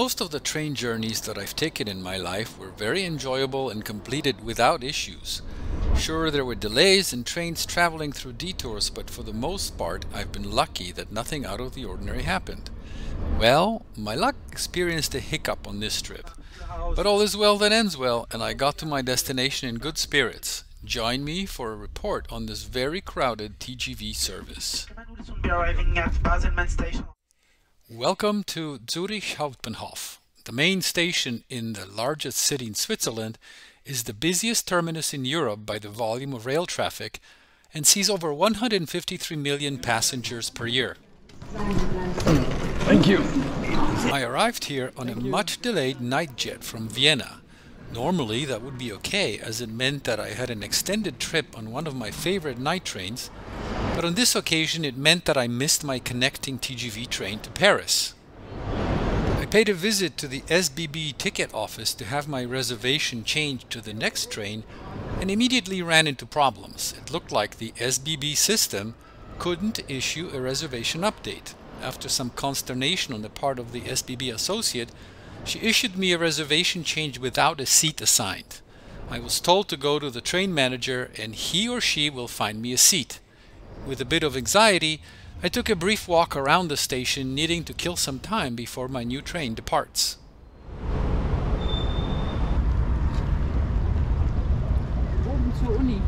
Most of the train journeys that I've taken in my life were very enjoyable and completed without issues. Sure, there were delays and trains traveling through detours, but for the most part, I've been lucky that nothing out of the ordinary happened. Well, my luck experienced a hiccup on this trip. But all is well that ends well, and I got to my destination in good spirits. Join me for a report on this very crowded TGV service. Welcome to Zurich Hauptbahnhof. The main station in the largest city in Switzerland is the busiest terminus in Europe by the volume of rail traffic and sees over 153 million passengers per year. Thank you. I arrived here on a much delayed night jet from Vienna. Normally that would be okay, as it meant that I had an extended trip on one of my favorite night trains, but on this occasion it meant that I missed my connecting TGV train to Paris. I paid a visit to the SBB ticket office to have my reservation changed to the next train and immediately ran into problems. It looked like the SBB system couldn't issue a reservation update. After some consternation on the part of the SBB associate, she issued me a reservation change without a seat assigned. I was told to go to the train manager and he or she will find me a seat. With a bit of anxiety, I took a brief walk around the station, needing to kill some time before my new train departs. Oben zur Uni.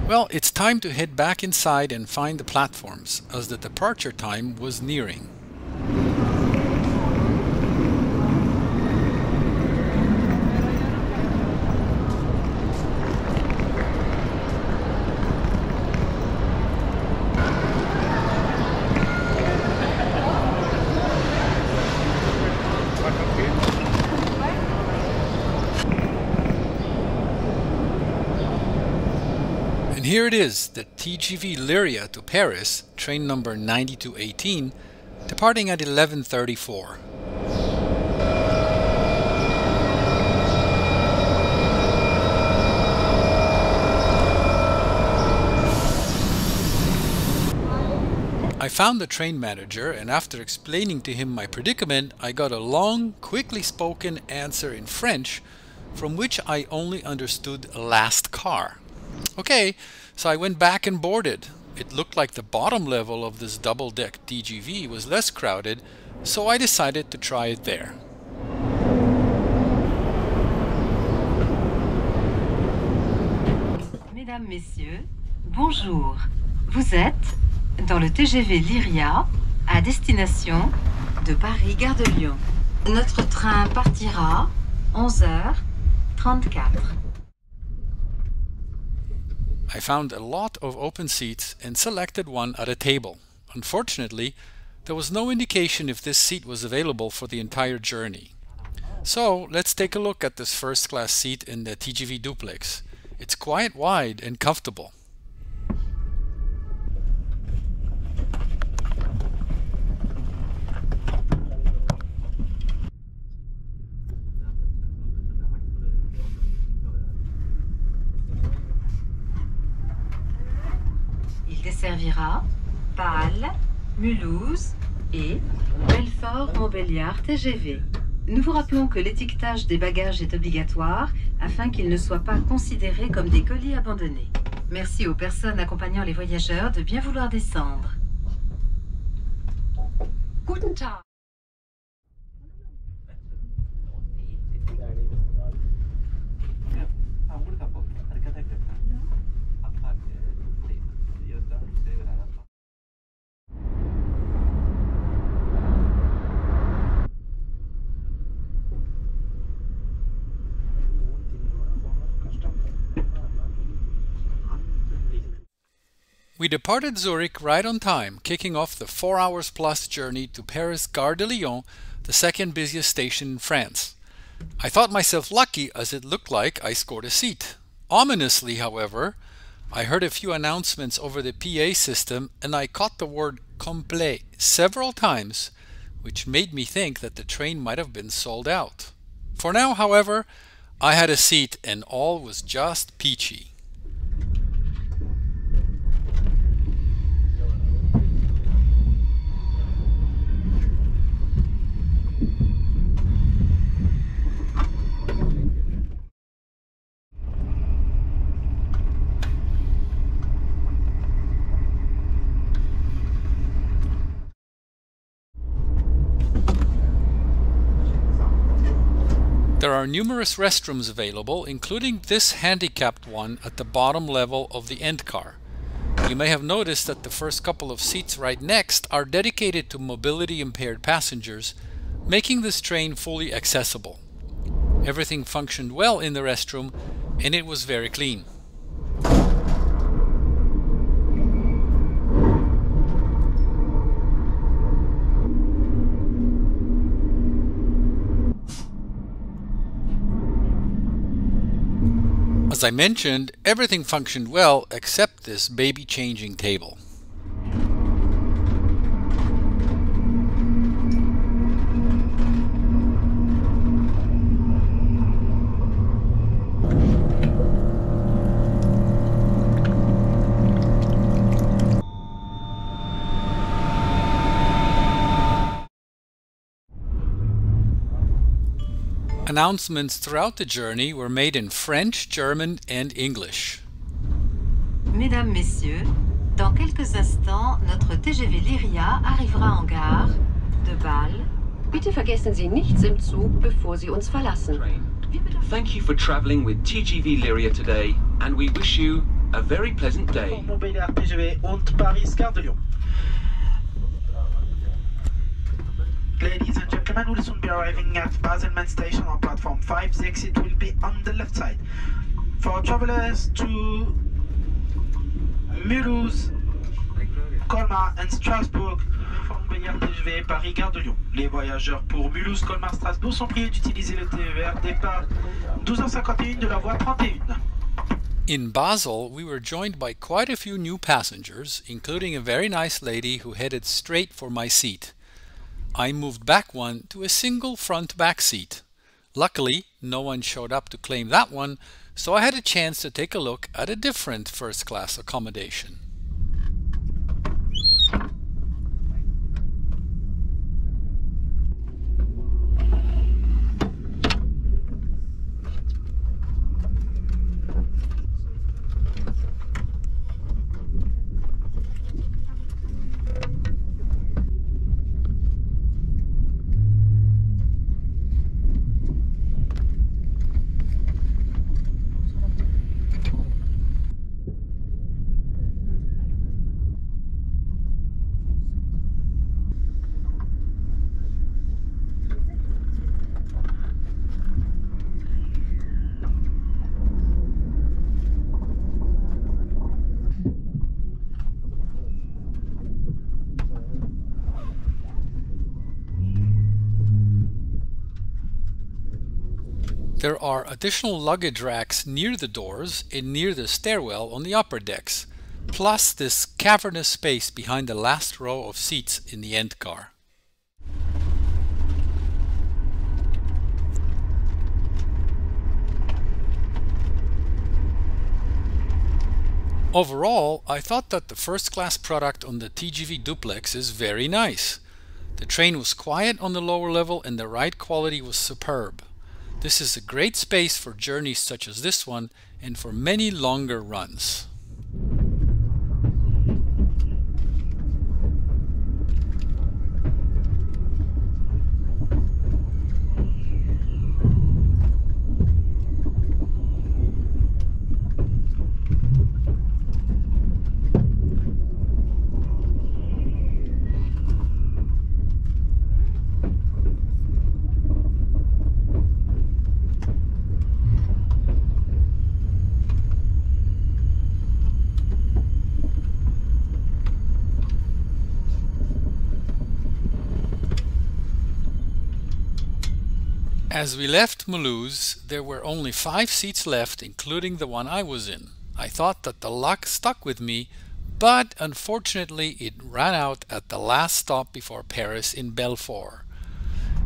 Well, it's time to head back inside and find the platforms, as the departure time was nearing. And here it is, the TGV Lyria to Paris, train number 9218, departing at 11:34. I found the train manager, and after explaining to him my predicament, I got a long, quickly spoken answer in French, from which I only understood last car. Okay, so I went back and boarded. It looked like the bottom level of this double-deck TGV was less crowded, so I decided to try it there. Mesdames, Messieurs, bonjour. Vous êtes dans le TGV Lyria à destination de Paris-Gare de Lyon. Notre train partira 11h34. I found a lot of open seats and selected one at a table. Unfortunately, there was no indication if this seat was available for the entire journey. So let's take a look at this first-class seat in the TGV Duplex. It's quite wide and comfortable. Il desservira Pâles, Mulhouse et Belfort-Montbéliard TGV. Nous vous rappelons que l'étiquetage des bagages est obligatoire afin qu'ils ne soient pas considérés comme des colis abandonnés. Merci aux personnes accompagnant les voyageurs de bien vouloir descendre. Guten Tag. We departed Zurich right on time, kicking off the 4 hours plus journey to Paris Gare de Lyon, the second busiest station in France. I thought myself lucky as it looked like I scored a seat. Ominously, however, I heard a few announcements over the PA system and I caught the word complet several times, which made me think that the train might have been sold out. For now, however, I had a seat and all was just peachy. There are numerous restrooms available, including this handicapped one at the bottom level of the end car. You may have noticed that the first couple of seats right next are dedicated to mobility impaired passengers, making this train fully accessible. Everything functioned well in the restroom and it was very clean. As I mentioned, everything functioned well except this baby changing table. Announcements throughout the journey were made in French, German, and English. Mesdames, Messieurs, dans quelques instants, notre TGV Lyria arrivera en gare de Bâle. Bitte vergessen Sie nichts im Zug, bevor Sie uns verlassen. Thank you for travelling with TGV Lyria today, and we wish you a very pleasant day. Montbéliard TGV und Paris Gare de Lyon. Ladies and gentlemen, we'll soon be arriving at Basel-Metz station on platform 5. The exit will be on the left side. For travelers to Mulhouse, Colmar and Strasbourg, Montbéliard TGV Paris Gare de Lyon. Les voyageurs pour Mulhouse, Colmar, Strasbourg sont priés d'utiliser le TER départ 12h51 de la voie 31. In Basel, we were joined by quite a few new passengers, including a very nice lady who headed straight for my seat. I moved back one to a single front back seat. Luckily, no one showed up to claim that one, so I had a chance to take a look at a different first-class accommodation. There are additional luggage racks near the doors and near the stairwell on the upper decks, plus this cavernous space behind the last row of seats in the end car. Overall, I thought that the first-class product on the TGV Duplex is very nice. The train was quiet on the lower level and the ride quality was superb. This is a great space for journeys such as this one and for many longer runs. As we left Mulhouse, there were only 5 seats left, including the one I was in. I thought that the luck stuck with me, but unfortunately it ran out at the last stop before Paris in Belfort.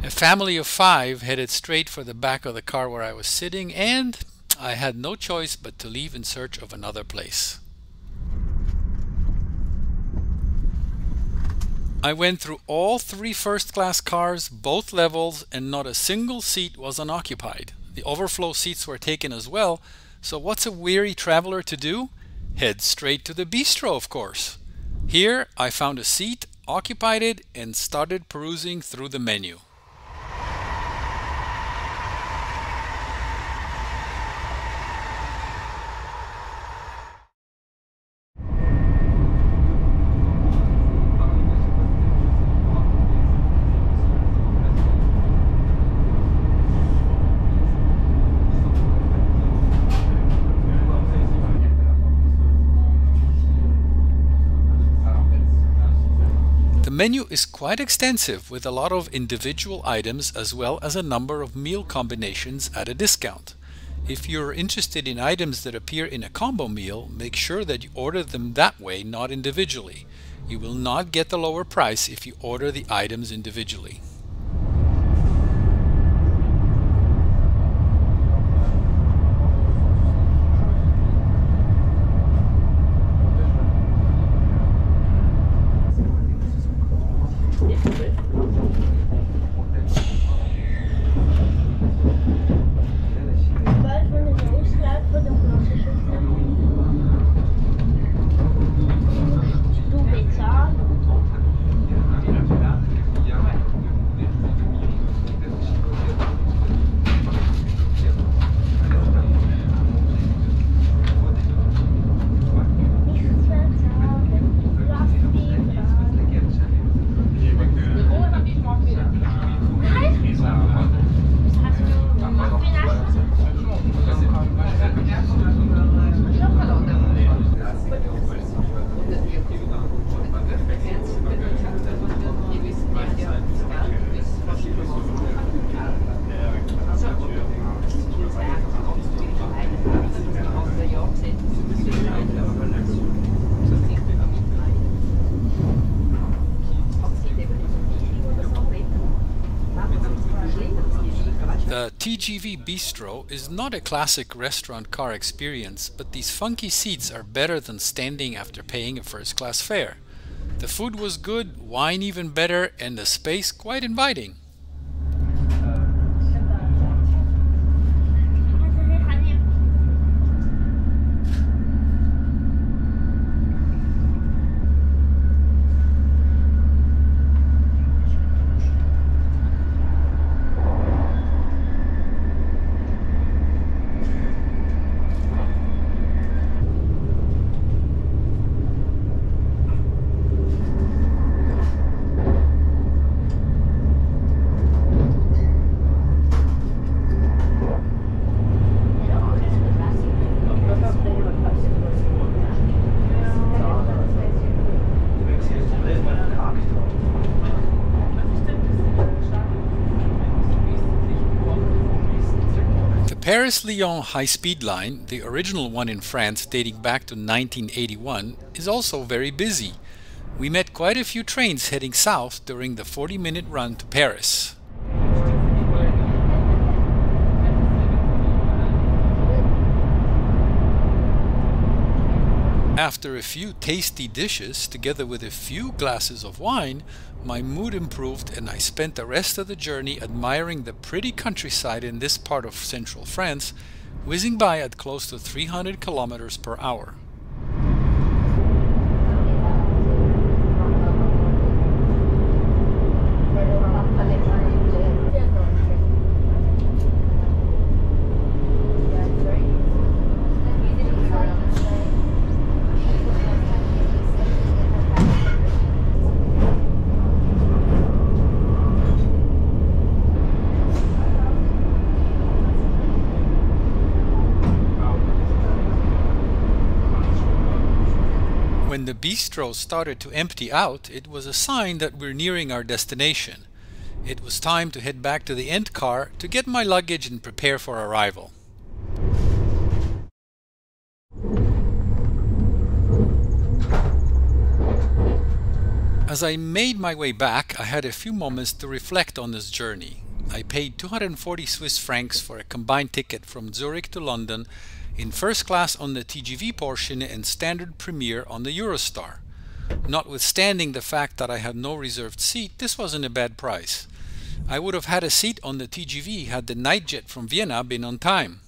A family of 5 headed straight for the back of the car where I was sitting, and I had no choice but to leave in search of another place. I went through all 3 first-class cars, both levels, and not a single seat was unoccupied. The overflow seats were taken as well, so what's a weary traveler to do? Head straight to the bistro, of course. Here I found a seat, occupied it, and started perusing through the menu. The menu is quite extensive with a lot of individual items as well as a number of meal combinations at a discount. If you're interested in items that appear in a combo meal, make sure that you order them that way, not individually. You will not get the lower price if you order the items individually. The TGV Bistro is not a classic restaurant car experience, but these funky seats are better than standing after paying a first-class fare. The food was good, wine even better, and the space quite inviting. Paris-Lyon high-speed line, the original one in France dating back to 1981, is also very busy. We met quite a few trains heading south during the 40-minute run to Paris. After a few tasty dishes, together with a few glasses of wine, my mood improved and I spent the rest of the journey admiring the pretty countryside in this part of central France, whizzing by at close to 300 kilometers per hour. When the bistro started to empty out, it was a sign that we're nearing our destination. It was time to head back to the end car to get my luggage and prepare for arrival. As I made my way back, I had a few moments to reflect on this journey. I paid 240 Swiss francs for a combined ticket from Zurich to London in first class on the TGV portion and standard Premier on the Eurostar. Notwithstanding the fact that I had no reserved seat, this wasn't a bad price. I would have had a seat on the TGV had the night jet from Vienna been on time.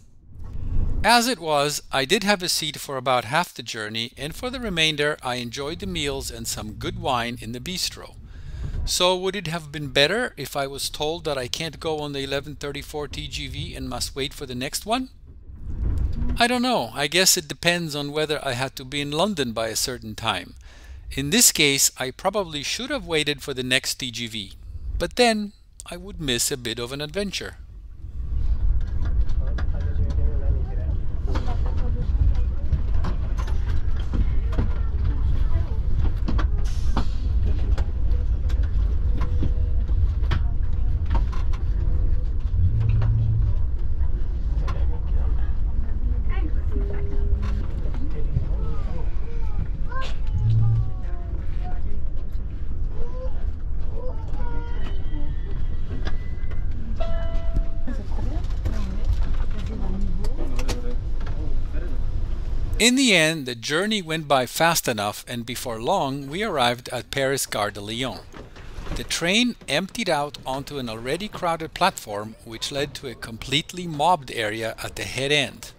As it was, I did have a seat for about half the journey, and for the remainder I enjoyed the meals and some good wine in the bistro. So would it have been better if I was told that I can't go on the 11:34 TGV and must wait for the next one? I don't know. I guess it depends on whether I had to be in London by a certain time. In this case, I probably should have waited for the next TGV, but then I would miss a bit of an adventure. In the end, the journey went by fast enough, and before long we arrived at Paris Gare de Lyon. The train emptied out onto an already crowded platform, which led to a completely mobbed area at the head end.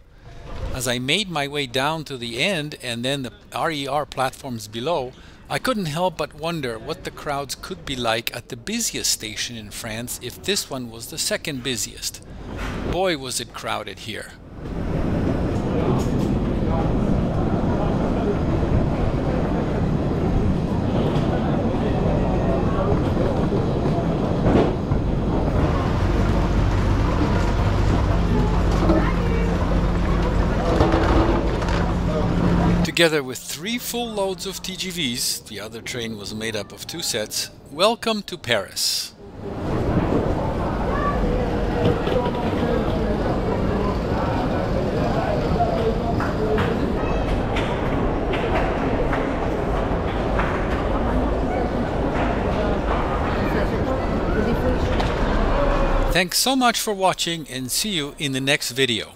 As I made my way down to the end and then the RER platforms below, I couldn't help but wonder what the crowds could be like at the busiest station in France if this one was the second busiest. Boy, was it crowded here. Together with 3 full loads of TGVs, the other train was made up of 2 sets. Welcome to Paris. Thanks so much for watching, and see you in the next video.